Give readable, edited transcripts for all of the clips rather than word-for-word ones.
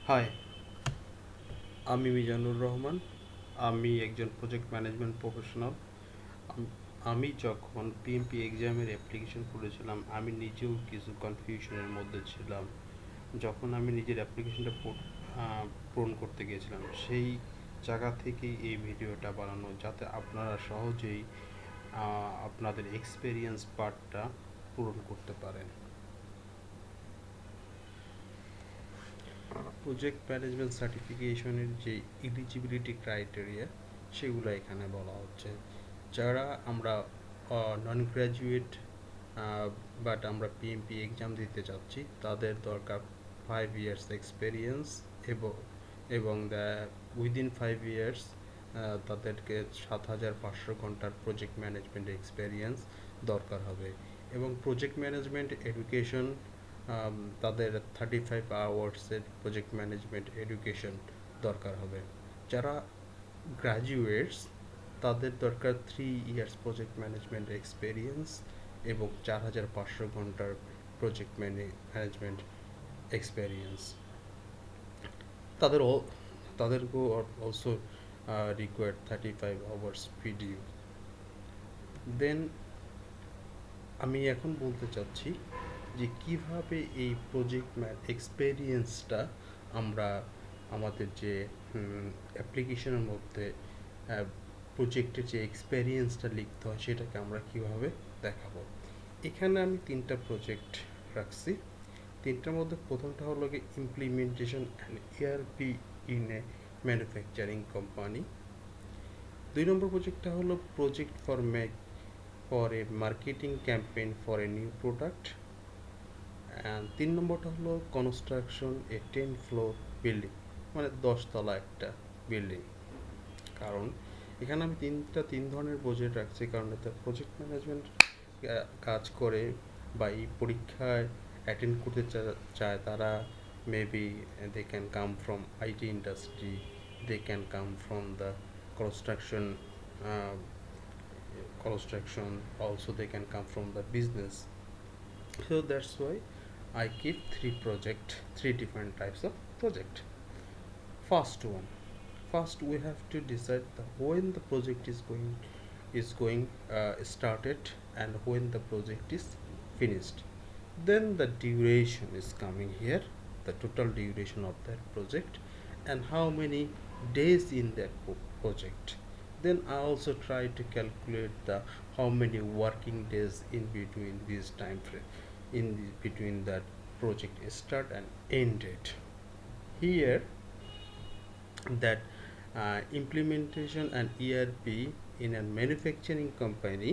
High, আমি মিজানুর রহমান। আমি একজন প্রজেক্ট ম্যানেজমেন্ট প্রফেশনাল। আমি যখন পিএমপি এক্সামের অ্যাপ্লিকেশন করেছিলাম, আমি নিজেও কিছু কনফিউশনের মধ্যে ছিলাম। যখন আমি নিজের অ্যাপ্লিকেশনটা পূরণ করতে গিয়েছিলাম, সেই জায়গা থেকেই এই ভিডিওটা বানানো, যাতে আপনারা সহজেই আপনাদের এক্সপেরিয়েন্স পার্টটা পূরণ করতে পারেন। প্রজেক্ট ম্যানেজমেন্ট সার্টিফিকেশনের যে এলিজিবিলিটি ক্রাইটেরিয়া, সেগুলো এখানে বলা হচ্ছে। যারা আমরা নন গ্র্যাজুয়েট বাট আমরা পিএমপি এক্সাম দিতে চাচ্ছি, তাদের দরকার 5 years এক্সপেরিয়েন্স এবং উইদিন 5 years তাদেরকে 7,500 ঘন্টার প্রজেক্ট ম্যানেজমেন্ট এক্সপেরিয়েন্স দরকার হবে। এবং প্রজেক্ট ম্যানেজমেন্ট এডুকেশন, তাদের 35 আওয়ার্সের প্রজেক্ট ম্যানেজমেন্ট এডুকেশন দরকার হবে। যারা গ্র্যাজুয়েটস, তাদের দরকার 3 years প্রজেক্ট ম্যানেজমেন্ট এক্সপেরিয়েন্স এবং 4,500 ঘন্টার প্রজেক্ট ম্যানেজমেন্ট এক্সপেরিয়েন্স। তাদের তাদেরকেও অলসো রিকোয়ার্ড 35 আওয়ার্স পিডিইউ। দেন আমি এখন বলতে চাচ্ছি যে কিভাবে এই প্রজেক্ট এক্সপেরিয়েন্সটা আমরা আমাদের যে অ্যাপ্লিকেশনের মধ্যে প্রজেক্টের যে এক্সপেরিয়েন্সটা লিখতে হয়, সেটাকে আমরা কিভাবে দেখাবো। এখানে আমি 3টা প্রজেক্ট রাখছি। 3টার মধ্যে প্রথমটা হলো কি implementation and ERP in a manufacturing company. 2 নম্বর প্রজেক্টটা হলো project for a marketing campaign for a new product. And 3 নম্বরটা হলো কনস্ট্রাকশন এ 10 floor বিল্ডিং, মানে 10 তলা একটা বিল্ডিং। কারণ এখানে আমি 3 ধরনের প্রজেক্ট রাখছি, কারণ এতে প্রজেক্ট ম্যানেজমেন্ট কাজ করে বা এই পরীক্ষায় অ্যাটেন্ড করতে চায় তারা maybe they can come from IT industry, they can come from the construction also they can come from the business. So that's why I keep 3 different types of project. First we have to decide when the project is going started and when the project is finished. Then the duration is coming here, the total duration of that project and how many days in that project. Then I also try to calculate the how many working days in between this time frame, between that project start and end date. Here that implementation and ERP in a manufacturing company,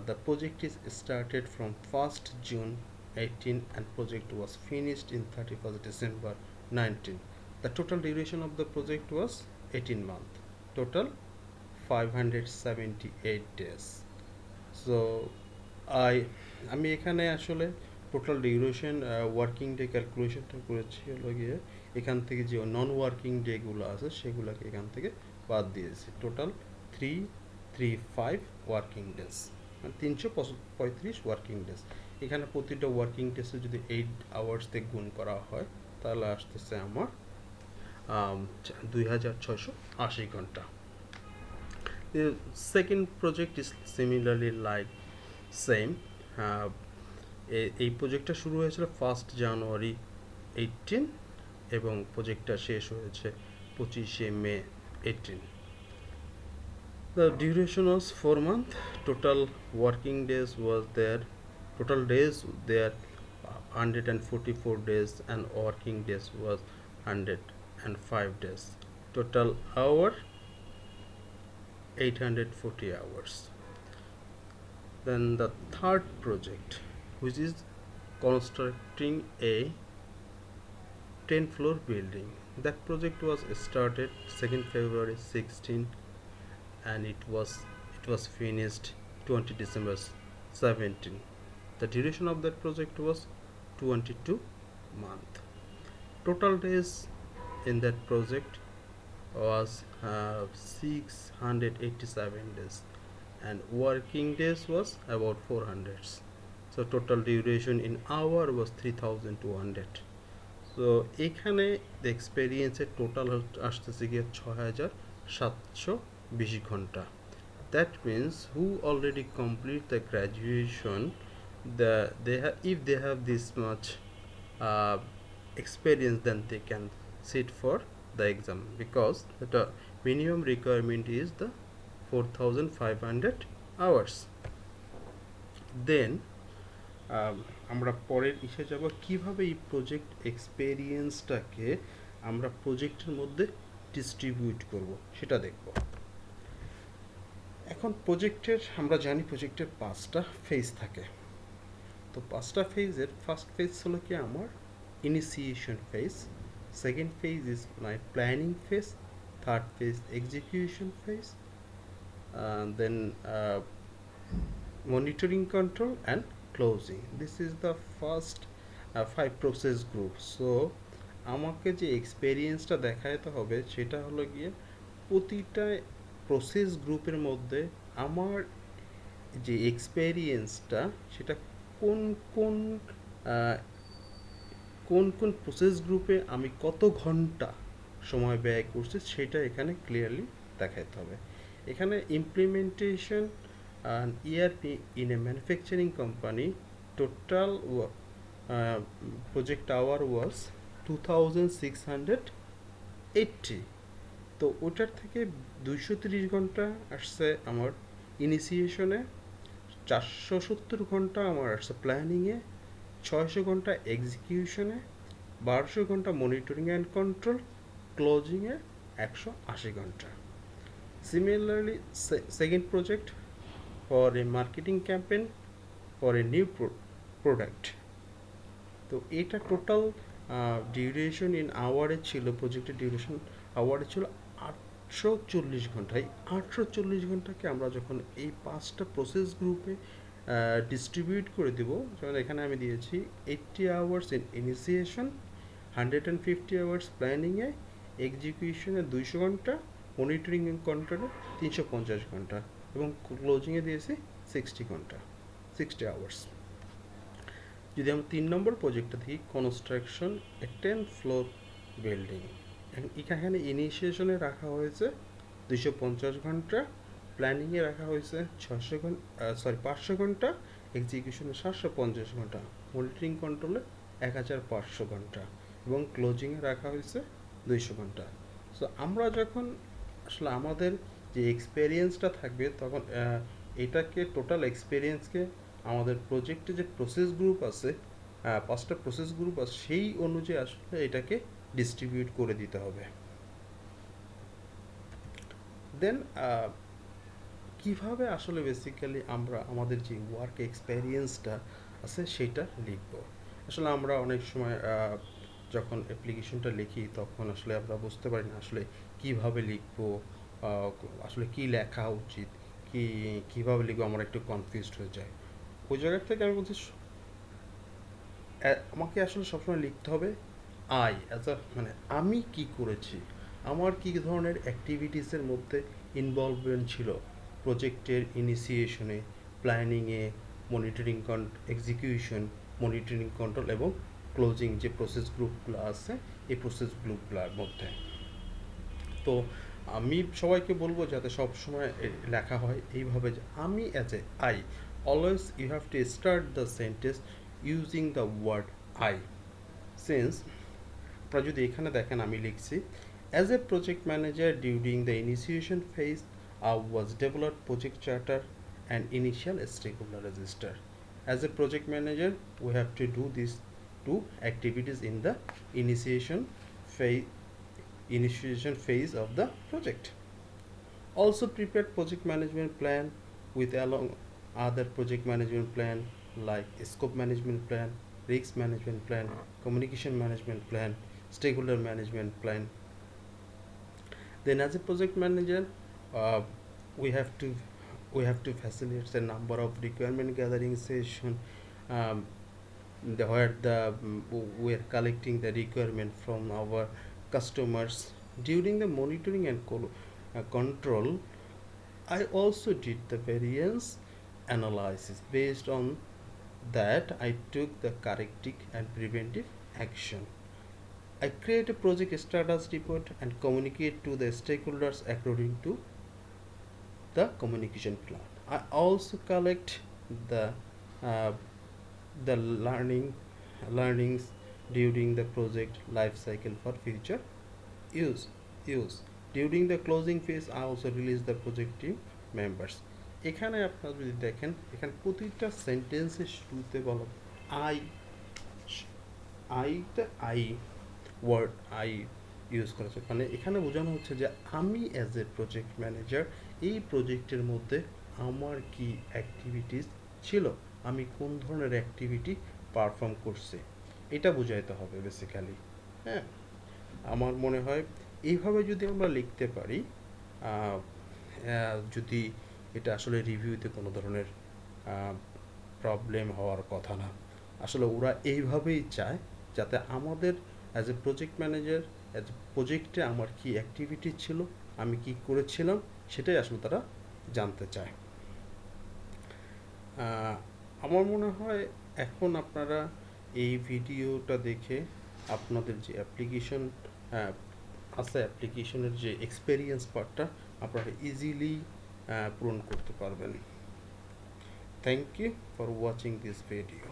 the project is started from 1st June 18 and project was finished in 31st December 19. The total duration of the project was 18 months, total 578 days. So আমি এখানে আসলে total duration working day ক্যালকুলেশনটা করেছি হলো গিয়ে এখান থেকে যে নন working ডেগুলো আছে সেগুলোকে এখান থেকে বাদ দিয়েছি। টোটাল 335 ওয়ার্কিং ডেজ, মানে 335 ওয়ার্কিং ডেজ। এখানে প্রতিটা ওয়ার্কিং ডেসে যদি 8 আওয়ার্স দিয়ে গুণ করা হয়, তাহলে আসতেছে আমার 2,680 ঘন্টা। The second project is similarly like same. এই প্রজেক্টটা শুরু হয়েছিল 1st January 18 এবং প্রজেক্টটা শেষ হয়েছে 25 May 18. The duration was 4 months. Total working days was there. Total days there 144 days and working days was 105 days. Total hour 840 hours. Then the third project, which is constructing a 10-floor building. That project was started 2nd February 16 and it was finished 20 December 17. The duration of that project was 22 months. Total days in that project was 687 days and working days was about 400. So total duration in hour was 3,200. তো এখানে এক্সপেরিয়েন্সের total আসতেছে গিয়ে 6,720 ঘন্টা। That means who already complete the graduation, if they have this much uh, experience, then they can sit for the exam, because the minimum requirement is the 4,500 hours. Then আমরা পরের ইসে যাব কিভাবে এই প্রজেক্ট এক্সপেরিয়েন্সটাকে আমরা প্রজেক্টের মধ্যে ডিস্ট্রিবিউট করব সেটা দেখব। এখন প্রজেক্টের আমরা জানি প্রজেক্টের 5টা ফেজ থাকে। তো 5টা ফেজের ফার্স্ট ফেজ হলো কি আমার initiation phase, second phase is my planning phase, third phase execution phase, then monitoring control and closing. This is the first 5 process group. So আমাকে যে এক্সপেরিয়েন্সটা দেখাতে হবে সেটা হলো গিয়ে প্রতিটা প্রসেস গ্রুপের মধ্যে আমার যে এক্সপেরিয়েন্সটা সেটা কোন কোন কোন কোন প্রসেস গ্রুপে আমি কত ঘন্টা সময় ব্যয় করছি সেটা এখানে ক্লিয়ারলি দেখাতে হবে। এখানে implementation an ERP in a manufacturing company, total project hour was 2680। তো ওটার থেকে 230 ঘন্টা আসছে আমার ইনিশিয়েশনে, 470 ঘন্টা আমার আসছে প্ল্যানিংয়ে, 600 ঘন্টা এক্সিকিউশনে, 1200 ঘন্টা মনিটরিং অ্যান্ড কন্ট্রোল, ক্লোজিংয়ে 180 ঘন্টা। Similarly, second project for a marketing campaign for a new product. তো এটা টোটাল ডিউরেশন ইন আওয়ারে ছিল, প্রজেক্টের ডিউরেশন আওয়ারে ছিল 840 ঘন্টা। এই 840 ঘন্টাকে আমরা যখন এই 5টা প্রসেস গ্রুপে ডিস্ট্রিবিউট করে দেব, যেমন এখানে আমি দিয়েছি 80 আওয়ার্স ইন ইনিশিয়েশন, 150 আওয়ার্স প্ল্যানিংয়ে, এক্সিকিউশনে 200 ঘন্টা, মনিটরিং অ্যান্ড কন্ট্রোলে 350 ঘন্টা এবং ক্লোজিংয়ে দিয়েছি 60 ঘন্টা, 60 আওয়ার্স। যদি আমরা 3 নম্বর প্রজেক্টটা দেখি, কনস্ট্রাকশন এ 10 ফ্লোর বিল্ডিং, এখানে ইনিশিয়েশনে রাখা হয়েছে 250 ঘন্টা, প্ল্যানিংয়ে রাখা হয়েছে 500 ঘন্টা, এক্সিকিউশনে 750 ঘন্টা, মনিটরিং কন্ট্রোলে 1500 ঘন্টা এবং ক্লোজিংয়ে রাখা হয়েছে 200 ঘন্টা। সো আমরা যখন আসলে আমাদের যে এক্সপেরিয়েন্সটা থাকবে তখন এটাকে টোটাল এক্সপেরিয়েন্সকে আমাদের প্রজেক্টে যে প্রসেস গ্রুপ আছে, 5টা প্রসেস গ্রুপ আছে, সেই অনুযায়ী আসলে এটাকে ডিস্ট্রিবিউট করে দিতে হবে। দেন কিভাবে আসলে বেসিক্যালি আমরা আমাদের যে ওয়ার্ক এক্সপেরিয়েন্সটা আছে সেটা লিখব। আসলে আমরা অনেক সময় যখন অ্যাপ্লিকেশনটা লিখি তখন আসলে আমরা বুঝতে পারি না আসলে কিভাবে লিখব, আসলে কি লেখা উচিত, কিভাবে লিখবো, আমরা একটু কনফিউজড হয়ে যায়। ওই জায়গা থেকে আমি বলছি আমাকে আসলে সবসময় লিখতে হবে মানে আমি কি করেছি, আমার কি ধরনের অ্যাক্টিভিটিসের মধ্যে ইনভলভমেন্ট ছিল প্রজেক্টের ইনিশিয়েশনে, প্ল্যানিংয়ে, মনিটরিং এক্সিকিউশন, মনিটরিং কন্ট্রোল এবং ক্লোজিং যে প্রসেস গ্রুপগুলো আছে এই প্রসেস গ্রুপগুলোর মধ্যে। তো আমি সবাইকে বলবো যাতে সবসময় লেখা হয় এইভাবে যে আমি as a I, always you have to start the sentence using the word I. Since আপনারা যদি এখানে দেখেন আমি লিখছি as a project manager during the initiation phase I was developed project charter and initial stakeholder register. As a project manager, we have to do these 2 activities in the initiation phase of the project. Also prepare project management plan with along other project management plan like scope management plan, risk management plan, communication management plan, stakeholder management plan. Then as a project manager, we have to facilitate a number of requirement gathering session, where we are collecting the requirement from our customers. During the monitoring and control, I also did the variance analysis. Based on that, I took the corrective and preventive action. I create a project status report and communicate to the stakeholders according to the communication plan. I also collect the uh, the learnings during the project life cycle for future use use during the closing phase. I also release the project team members. এখানে আপনারা যদি দেখেন, এখানে প্রতিটা সেন্টেন্সের শুরুতে বলা I I word I use করেছে, মানে এখানে বোঝানো হচ্ছে যে আমি অ্যাজ এ প্রজেক্ট ম্যানেজার এই প্রজেক্টের মধ্যে আমার কি অ্যাক্টিভিটিস ছিল, আমি কোন ধরনের অ্যাক্টিভিটি পারফর্ম করছি, এটা বোঝাইতে হবে বেসিক্যালি। হ্যাঁ, আমার মনে হয় এইভাবে যদি আমরা লিখতে পারি, যদি এটা আসলে রিভিউতে কোনো ধরনের প্রবলেম হওয়ার কথা না। আসলে ওরা এইভাবেই চায় যাতে আমাদের as a project manager, as a প্রজেক্টে আমার কি অ্যাক্টিভিটি ছিল, আমি কি করেছিলাম, সেটাই আসলে তারা জানতে চায়। আমার মনে হয় এখন আপনারা এই ভিডিওটা দেখে আপনাদের যে অ্যাপ্লিকেশন আছে, অ্যাপ্লিকেশনের যে এক্সপেরিয়েন্স পার্টটা আপনারা ইজিলি পূরণ করতে পারবেন। Thank you for watching this video.